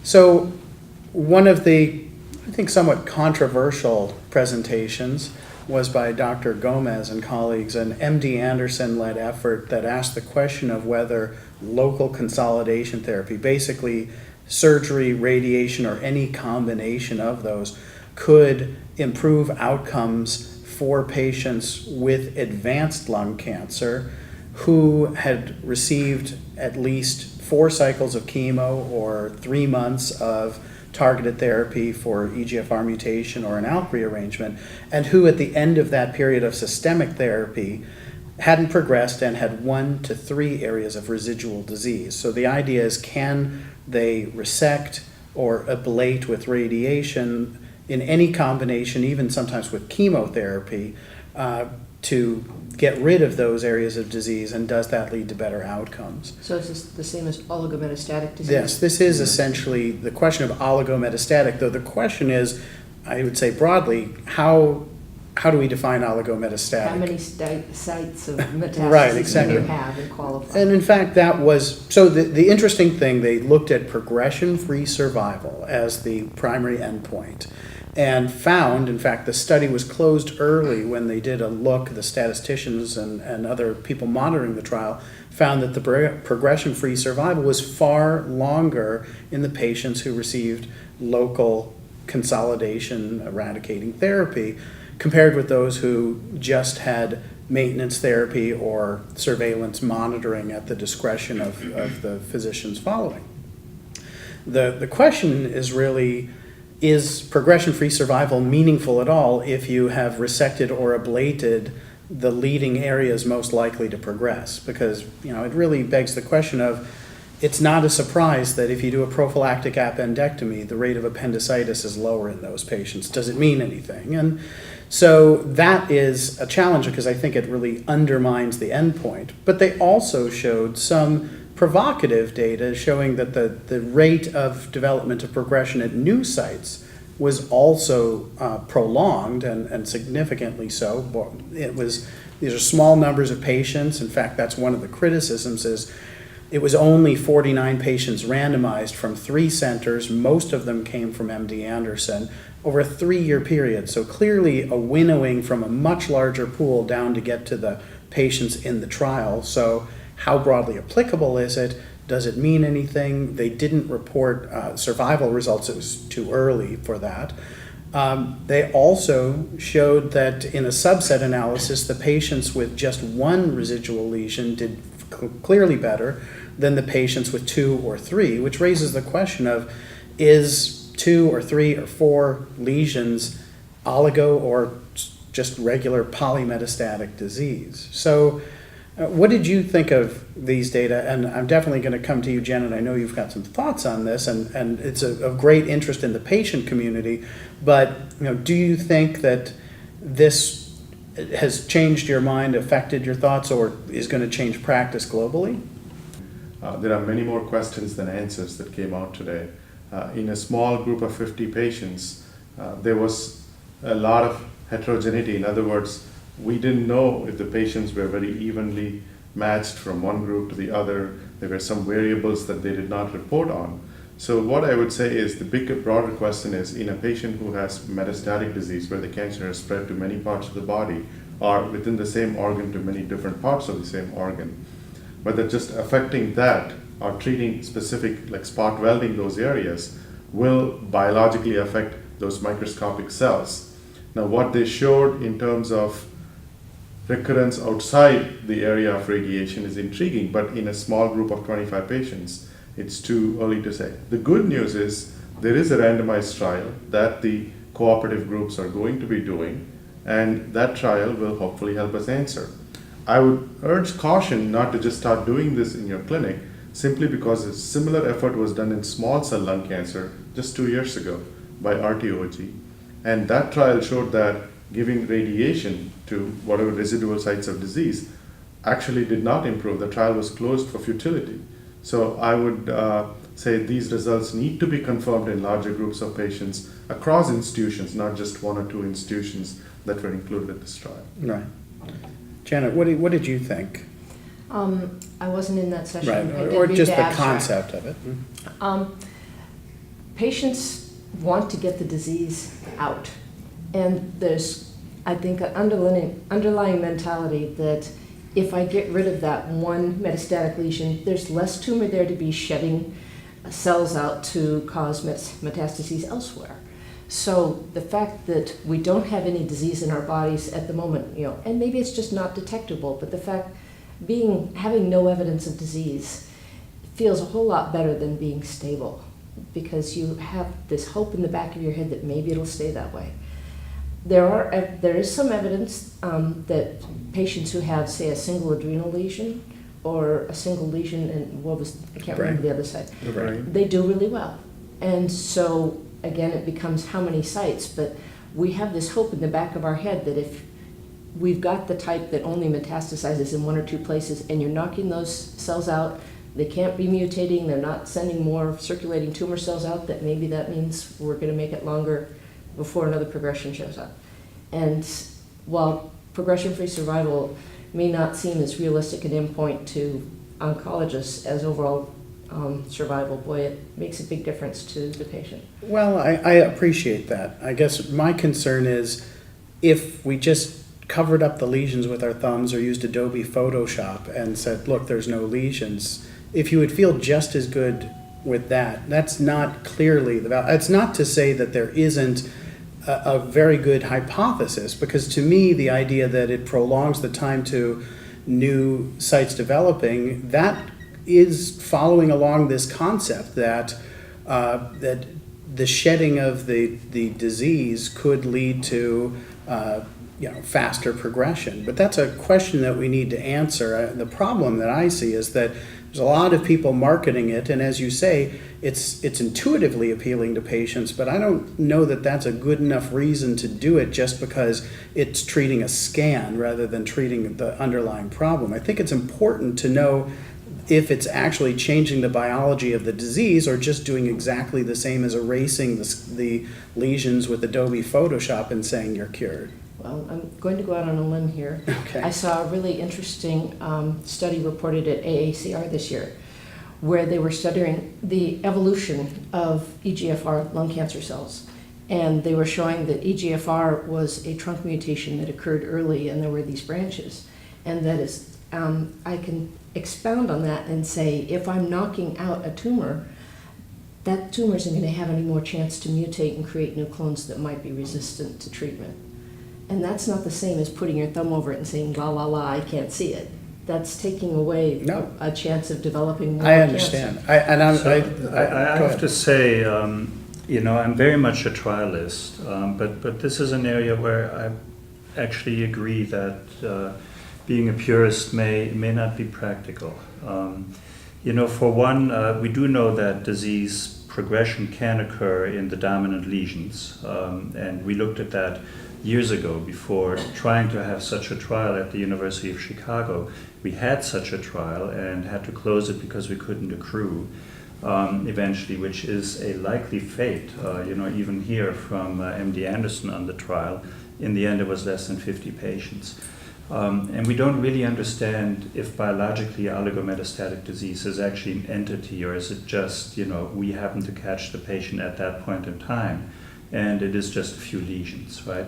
So one of the, I think, somewhat controversial presentations was by Dr. Gomez and colleagues, an MD Anderson-led effort that asked the question of whether local consolidation therapy, basically surgery, radiation, or any combination of those, could improve outcomes for patients with advanced lung cancer who had received at least 4 cycles of chemo or 3 months of targeted therapy for EGFR mutation or an ALK rearrangement, and who at the end of that period of systemic therapy hadn't progressed and had 1 to 3 areas of residual disease. So the idea is, can they resect or ablate with radiation in any combination, even sometimes with chemotherapy, to get rid of those areas of disease, and does that lead to better outcomes? So is this the same as oligometastatic disease? Yes, this is essentially the question of oligometastatic, though the question is, I would say broadly, how do we define oligometastatic? How many sites of metastasis Right, exactly. do you have and qualify? And in fact, that was, so the interesting thing, they looked at progression-free survival as the primary endpoint, and found, in fact, the study was closed early when they did a look, the statisticians and other people monitoring the trial found that the progression-free survival was far longer in the patients who received local consolidation eradicating therapy compared with those who just had maintenance therapy or surveillance monitoring at the discretion of the physicians following. The question is really, is progression-free survival meaningful at all if you have resected or ablated the leading areas most likely to progress? Because, it really begs the question of, it's not a surprise that if you do a prophylactic appendectomy, the rate of appendicitis is lower in those patients. Does it mean anything? And so that is a challenge, because I think it really undermines the endpoint. But they also showed some provocative data showing that the rate of development of progression at new sites was also prolonged and significantly so. These are small numbers of patients. In fact, that's one of the criticisms, is it was only 49 patients randomized from 3 centers. Most of them came from MD Anderson over a 3-year period. So clearly a winnowing from a much larger pool down to get to the patients in the trial. So how broadly applicable is it? Does it mean anything? They didn't report survival results. It was too early for that. They also showed that in a subset analysis, the patients with just 1 residual lesion did clearly better than the patients with 2 or 3, which raises the question of, is 2 or 3 or 4 lesions oligo or just regular polymetastatic disease? So what did you think of these data? And I'm definitely going to come to you, Janet. I know you've got some thoughts on this, and it's of great interest in the patient community. But do you think that this has changed your mind, affected your thoughts, or is going to change practice globally? There are many more questions than answers that came out today. In a small group of 50 patients, there was a lot of heterogeneity. In other words, we didn't know if the patients were very evenly matched from one group to the other. There were some variables that they did not report on. So what I would say is, the bigger, broader question is, in a patient who has metastatic disease where the cancer has spread to many parts of the body, or within the same organ to many different parts of the same organ, whether just affecting that or treating specific, like spot welding those areas, will biologically affect those microscopic cells. Now, what they showed in terms of recurrence outside the area of radiation is intriguing, but in a small group of 25 patients, it's too early to say. The good news is there is a randomized trial that the cooperative groups are going to be doing, and that trial will hopefully help us answer. I would urge caution not to just start doing this in your clinic, simply because a similar effort was done in small cell lung cancer just 2 years ago by RTOG. And that trial showed that giving radiation to whatever residual sites of disease actually did not improve. The trial was closed for futility. So I would say these results need to be confirmed in larger groups of patients across institutions, not just 1 or 2 institutions that were included in this trial. Right. Janet, what did you think? I wasn't in that session. Right, I did or read just the abstract. concept of it. patients want to get the disease out. And there's, I think, an underlying mentality that if I get rid of that one metastatic lesion, there's less tumor there to be shedding cells out to cause metastases elsewhere. So the fact that we don't have any disease in our bodies at the moment, and maybe it's just not detectable, but the fact having no evidence of disease feels a whole lot better than being stable, because you have this hope in the back of your head that maybe it'll stay that way. There is some evidence that patients who have, say, a single adrenal lesion or a single lesion in I can't remember the other side, they do really well. And so again, it becomes how many sites, but we have this hope in the back of our head that if we've got the type that only metastasizes in one or two places and you're knocking those cells out, they can't be mutating, they're not sending more circulating tumor cells out, that maybe that means we're going to make it longer before another progression shows up. And while progression-free survival may not seem as realistic an endpoint to oncologists as overall survival, boy, it makes a big difference to the patient. Well, I appreciate that. I guess my concern is if we just covered up the lesions with our thumbs or used Adobe Photoshop and said, look, there's no lesions, if you would feel just as good with that, that's not clearly the value. It's not to say that there isn't a very good hypothesis, because to me, the idea that it prolongs the time to new sites developing, that is following along this concept that that the shedding of the disease could lead to faster progression. But that's a question that we need to answer. The problem that I see is that there's a lot of people marketing it, and as you say, it's intuitively appealing to patients, but I don't know that that's a good enough reason to do it just because it's treating a scan rather than treating the underlying problem. I think it's important to know if it's actually changing the biology of the disease or just doing exactly the same as erasing the lesions with Adobe Photoshop and saying you're cured. Well, I'm going to go out on a limb here. Okay. I saw a really interesting study reported at AACR this year where they were studying the evolution of EGFR lung cancer cells. And they were showing that EGFR was a trunk mutation that occurred early, and there were these branches. And that is, I can expound on that and say, if I'm knocking out a tumor, that tumor isn't going to have any more chance to mutate and create new clones that might be resistant to treatment. And that's not the same as putting your thumb over it and saying, la, la, la, I can't see it. That's taking away a chance of developing more I understand. cancer. I have to say, I'm very much a trialist, but this is an area where I actually agree that being a purist may not be practical. For one, we do know that disease progression can occur in the dominant lesions, and we looked at that years ago before trying to have such a trial at the University of Chicago. We had such a trial and had to close it because we couldn't accrue eventually, which is a likely fate. Even here from MD Anderson on the trial, in the end it was less than 50 patients. And we don't really understand if biologically oligometastatic disease is actually an entity, or is it just, we happen to catch the patient at that point in time and it is just a few lesions, right?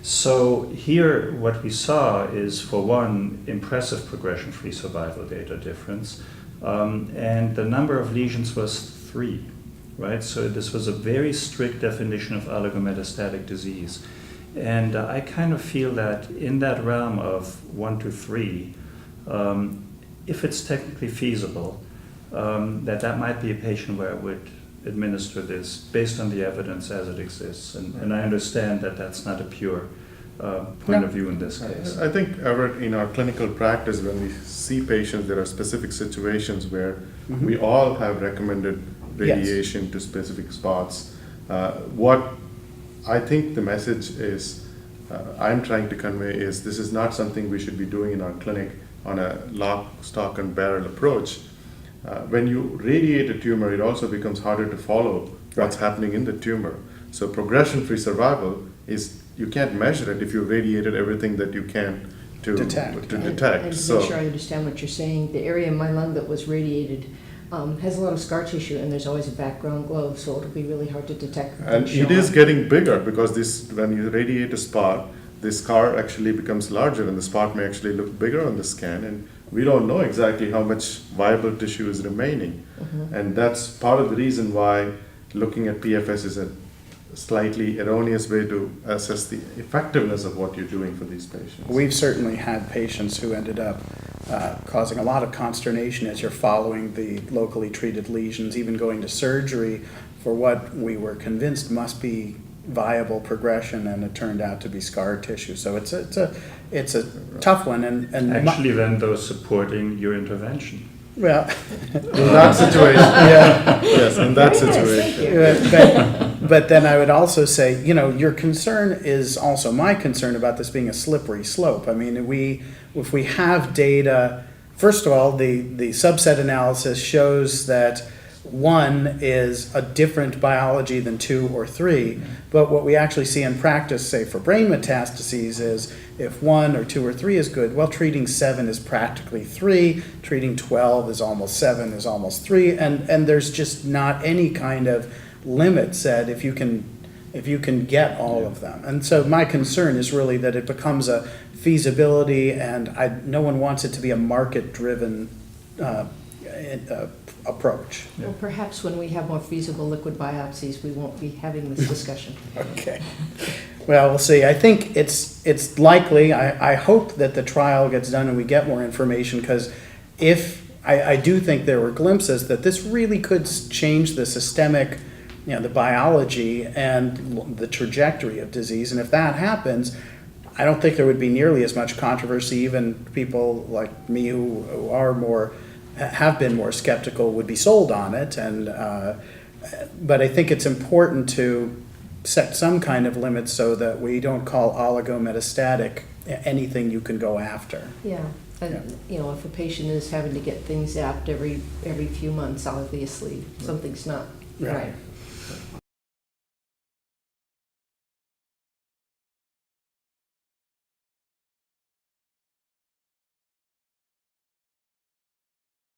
So here what we saw is, for one, impressive progression-free survival data difference, and the number of lesions was 3, right? So this was a very strict definition of oligometastatic disease. And I kind of feel that in that realm of 1 to 3, if it's technically feasible, that might be a patient where I would administer this based on the evidence as it exists. And I understand that that's not a pure point of view in this case. I think, Everett, in our clinical practice, when we see patients, there are specific situations where we all have recommended radiation to specific spots. What I think the message is, I'm trying to convey is, this is not something we should be doing in our clinic on a lock, stock, and barrel approach. When you radiate a tumor, it also becomes harder to follow what's happening in the tumor. So progression-free survival is, you can't measure it if you radiated everything that you can to detect. And to make sure I understand what you're saying, the area in my lung that was radiated has a lot of scar tissue, and there's always a background glow, so it'll be really hard to detect. And it is getting bigger because this, when you radiate a spot, the scar actually becomes larger and the spot may actually look bigger on the scan, and we don't know exactly how much viable tissue is remaining. And that's part of the reason why looking at PFS is a slightly erroneous way to assess the effectiveness of what you're doing for these patients. We've certainly had patients who ended up causing a lot of consternation as you're following the locally treated lesions, even going to surgery for what we were convinced must be viable progression, and it turned out to be scar tissue. So it's a tough one. And Actually, then those supporting your intervention. well, In that situation, yeah. yes, in that situation. But then I would also say, your concern is also my concern about this being a slippery slope. I mean, if we have data, first of all, the subset analysis shows that 1 is a different biology than 2 or 3, but what we actually see in practice, say for brain metastases, is if 1 or 2 or 3 is good, well, treating 7 is practically 3, treating 12 is almost 7, is almost 3, and there's just not any kind of limit set if you can get all of them. And so my concern is really that it becomes a feasibility, and no one wants it to be a market-driven approach. Well, perhaps when we have more feasible liquid biopsies, we won't be having this discussion. Okay. Well, we'll see. I think it's likely. I hope that the trial gets done and we get more information, because if I do think there were glimpses that this really could change the systemic, the biology and the trajectory of disease. And if that happens, I don't think there would be nearly as much controversy. Even people like me who have been more skeptical would be sold on it. But I think it's important to set some kind of limit so that we don't call oligometastatic anything you can go after. Yeah, and if a patient is having to get things zapped every few months, obviously something's not right.